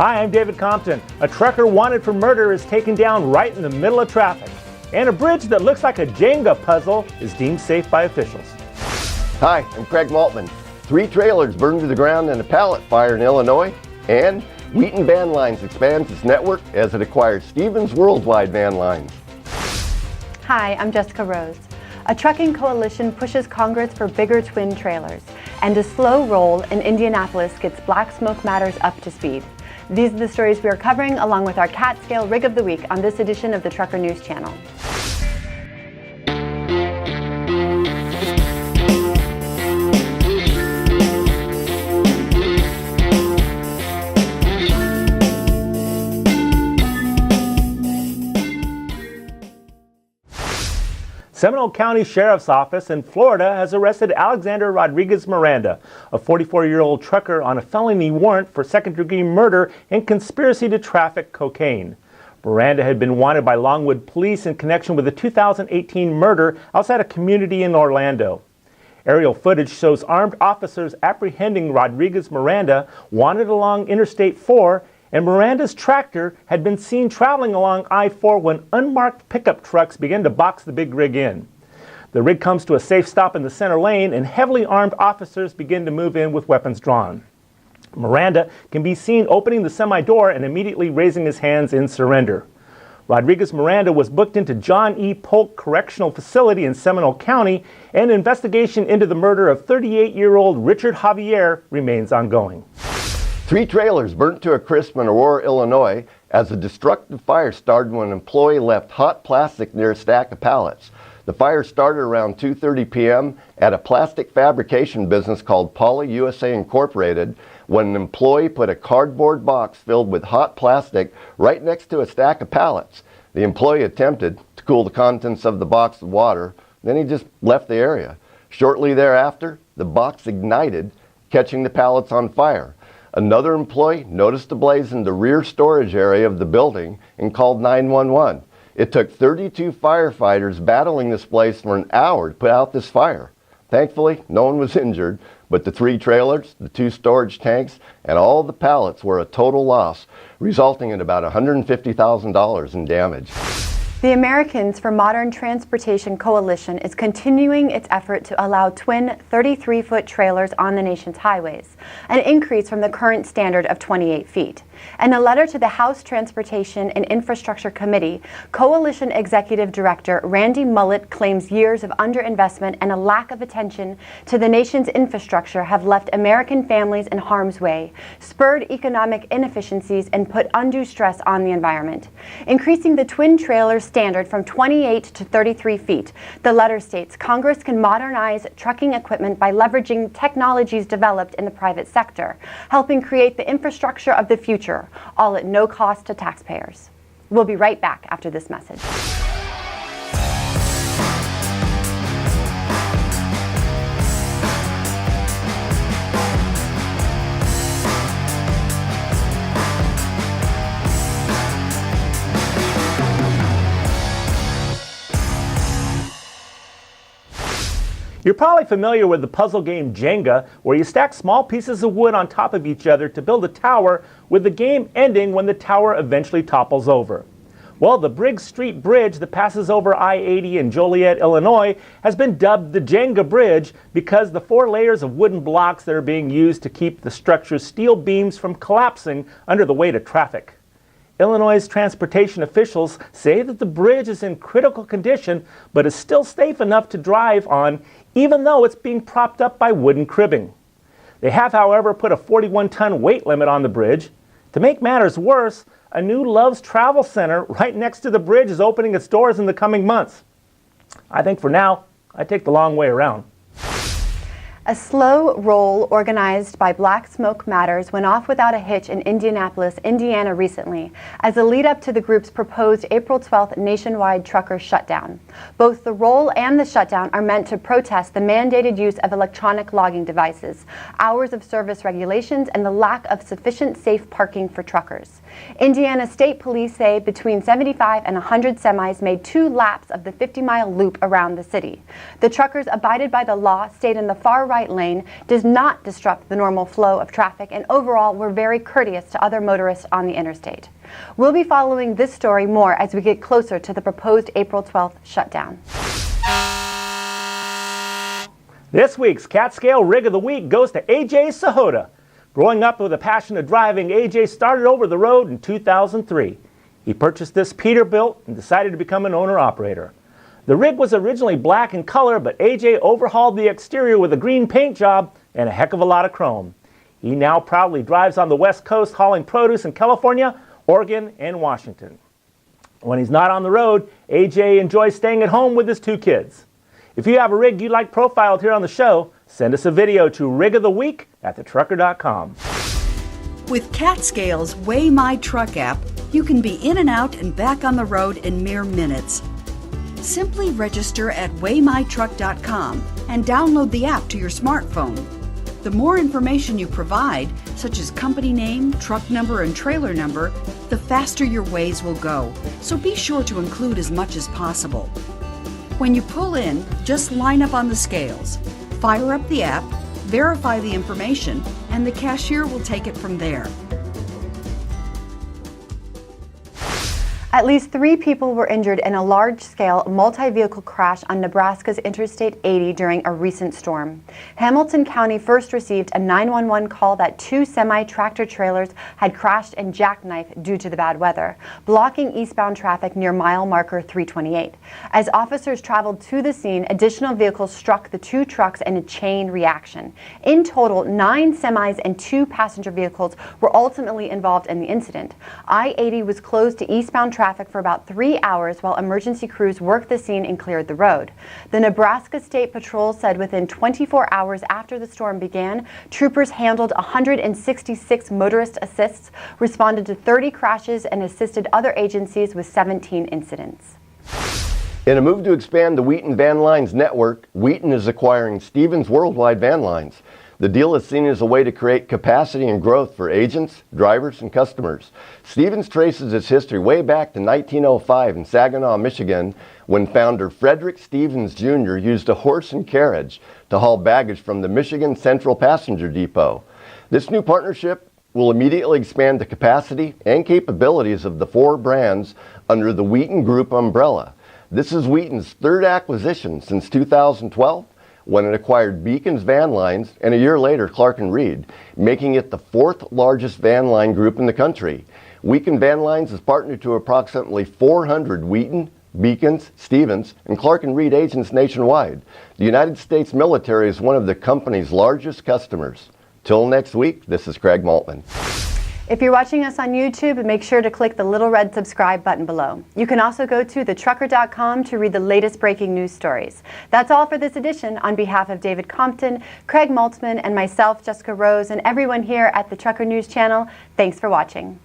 Hi, I'm David Compton. A trucker wanted for murder is taken down right in the middle of traffic. And a bridge that looks like a Jenga puzzle is deemed safe by officials. Hi, I'm Craig Maltman. 3 trailers burned to the ground in a pallet fire in Illinois. And Wheaton Van Lines expands its network as it acquires Stevens Worldwide Van Lines. Hi, I'm Jessica Rose. A trucking coalition pushes Congress for bigger twin trailers. And a slow roll in Indianapolis gets Black Smoke Matters up to speed. These are the stories we are covering along with our Cat Scale Rig of the Week on this edition of the Trucker News Channel. Seminole County Sheriff's Office in Florida has arrested Alexander Rodriguez Miranda, a 44-year-old trucker, on a felony warrant for second-degree murder and conspiracy to traffic cocaine. Miranda had been wanted by Longwood police in connection with a 2018 murder outside a community in Orlando. Aerial footage shows armed officers apprehending Rodriguez Miranda wanted along Interstate 4, and Miranda's tractor had been seen traveling along I-4 when unmarked pickup trucks began to box the big rig in. The rig comes to a safe stop in the center lane, and heavily armed officers begin to move in with weapons drawn. Miranda can be seen opening the semi-door and immediately raising his hands in surrender. Rodriguez Miranda was booked into John E. Polk Correctional Facility in Seminole County, and an investigation into the murder of 38-year-old Richard Javier remains ongoing. 3 trailers burnt to a crisp in Aurora, Illinois, as a destructive fire started when an employee left hot plastic near a stack of pallets. The fire started around 2:30 p.m. at a plastic fabrication business called Poly USA Incorporated when an employee put a cardboard box filled with hot plastic right next to a stack of pallets. The employee attempted to cool the contents of the box with water, then he just left the area. Shortly thereafter, the box ignited, catching the pallets on fire. Another employee noticed the blaze in the rear storage area of the building and called 911. It took 32 firefighters battling this blaze for an hour to put out this fire. Thankfully, no one was injured, but the 3 trailers, the 2 storage tanks, and all the pallets were a total loss, resulting in about $150,000 in damage. The Americans for Modern Transportation Coalition is continuing its effort to allow twin 33-foot trailers on the nation's highways, an increase from the current standard of 28 feet. In a letter to the House Transportation and Infrastructure Committee, Coalition Executive Director Randy Mullet claims years of underinvestment and a lack of attention to the nation's infrastructure have left American families in harm's way, spurred economic inefficiencies, and put undue stress on the environment. Increasing the twin trailers standard from 28 to 33 feet, the letter states Congress can modernize trucking equipment by leveraging technologies developed in the private sector, helping create the infrastructure of the future, all at no cost to taxpayers. We'll be right back after this message. You're probably familiar with the puzzle game Jenga, where you stack small pieces of wood on top of each other to build a tower, with the game ending when the tower eventually topples over. Well, the Briggs Street Bridge that passes over I-80 in Joliet, Illinois, has been dubbed the Jenga Bridge because the 4 layers of wooden blocks that are being used to keep the structure's steel beams from collapsing under the weight of traffic. Illinois' transportation officials say that the bridge is in critical condition, but is still safe enough to drive on, even though it's being propped up by wooden cribbing. They have, however, put a 41-ton weight limit on the bridge. To make matters worse, a new Love's Travel Center right next to the bridge is opening its doors in the coming months. I think for now, I take the long way around. A slow roll organized by Black Smoke Matters went off without a hitch in Indianapolis, Indiana recently, as a lead-up to the group's proposed April 12th nationwide trucker shutdown. Both the roll and the shutdown are meant to protest the mandated use of electronic logging devices, hours of service regulations, and the lack of sufficient safe parking for truckers. Indiana State Police say between 75 and 100 semis made 2 laps of the 50-mile loop around the city. The truckers abided by the law, stayed in the far right lane does not disrupt the normal flow of traffic, and overall we're very courteous to other motorists on the interstate. We'll be following this story more as we get closer to the proposed April 12th shutdown. This week's Catscale Rig of the Week goes to AJ Sahota. Growing up with a passion of driving, AJ started over the road in 2003. He purchased this Peterbilt and decided to become an owner-operator. The rig was originally black in color, but AJ overhauled the exterior with a green paint job and a heck of a lot of chrome. He now proudly drives on the West Coast hauling produce in California, Oregon, and Washington. When he's not on the road, AJ enjoys staying at home with his 2 kids. If you have a rig you'd like profiled here on the show, send us a video to rigoftheweek@thetrucker.com. With Catscale's Weigh My Truck app, you can be in and out and back on the road in mere minutes. Simply register at weightmytruck.com and download the app to your smartphone. The more information you provide, such as company name, truck number, and trailer number, the faster your weighs will go, so be sure to include as much as possible. When you pull in, just line up on the scales, fire up the app, verify the information, and the cashier will take it from there. At least 3 people were injured in a large-scale multi-vehicle crash on Nebraska's Interstate 80 during a recent storm. Hamilton County first received a 911 call that 2 semi-tractor trailers had crashed and jackknifed due to the bad weather, blocking eastbound traffic near mile marker 328. As officers traveled to the scene, additional vehicles struck the 2 trucks in a chain reaction. In total, 9 semis and 2 passenger vehicles were ultimately involved in the incident. I-80 was closed to eastbound traffic for about 3 hours while emergency crews worked the scene and cleared the road. The Nebraska State Patrol said within 24 hours after the storm began, troopers handled 166 motorist assists, responded to 30 crashes, and assisted other agencies with 17 incidents. In a move to expand the Wheaton Van Lines network, Wheaton is acquiring Stevens Worldwide Van Lines. The deal is seen as a way to create capacity and growth for agents, drivers, and customers. Stevens traces its history way back to 1905 in Saginaw, Michigan, when founder Frederick Stevens Jr. used a horse and carriage to haul baggage from the Michigan Central Passenger Depot. This new partnership will immediately expand the capacity and capabilities of the 4 brands under the Wheaton Group umbrella. This is Wheaton's 3rd acquisition since 2012. When it acquired Beacon's Van Lines, and a year later Clark & Reed, making it the 4th largest van line group in the country. Wheaton Van Lines is partnered to approximately 400 Wheaton, Beacons, Stevens, and Clark & Reed agents nationwide. The United States military is one of the company's largest customers. Till next week, this is Craig Maltman. If you're watching us on YouTube, make sure to click the little red subscribe button below. You can also go to thetrucker.com to read the latest breaking news stories. That's all for this edition. On behalf of David Compton, Craig Maltman, and myself, Jessica Rose, and everyone here at the Trucker News Channel, thanks for watching.